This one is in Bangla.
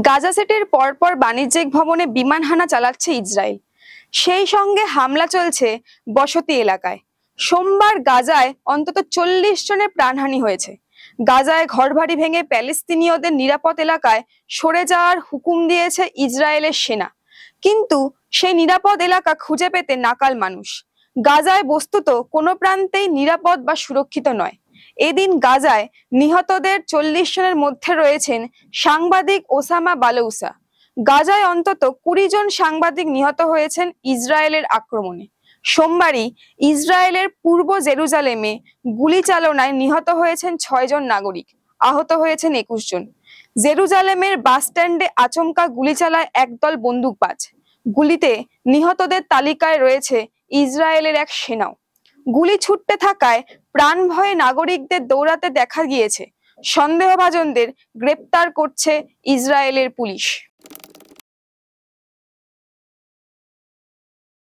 গাজা সিটির পরপর বাণিজ্যিক ভবনে বিমান হানা চালাচ্ছে ইসরায়েল। সেই সঙ্গে হামলা চলছে বসতি এলাকায়। সোমবার গাজায় অন্তত 40 জনের প্রাণহানি হয়েছে। গাজায় ঘরবাড়ি ভেঙে প্যালেস্তিনীয়দের নিরাপদ এলাকায় সরে যাওয়ার হুকুম দিয়েছে ইসরায়েলের সেনা, কিন্তু সেই নিরাপদ এলাকা খুঁজে পেতে নাকাল মানুষ। গাজায় বস্তুত কোনো প্রান্তেই নিরাপদ বা সুরক্ষিত নয়। এদিন গাজায় নিহতদের 40 জনের মধ্যে রয়েছেন সাংবাদিক ওসামা বালৌসা। গাজায় অন্তত 20 জন সাংবাদিক নিহত হয়েছেন ইসরায়েলের আক্রমণে। সোমবারই ইসরায়েলের পূর্ব জেরুজালেমে গুলি চালনায় নিহত হয়েছেন 6 জন নাগরিক, আহত হয়েছেন 21 জন। জেরুজালেমের বাস স্ট্যান্ডে আচমকা গুলি চালায় একদল বন্দুকবাজ। গুলিতে নিহতদের তালিকায় রয়েছে ইসরায়েলের এক সেনাও। গুলি ছুটতে থাকায় প্রাণ ভয়ে নাগরিকদের দৌড়াতে দেখা গিয়েছে। সন্দেহভাজনদের গ্রেপ্তার করছে ইসরায়েলের পুলিশ।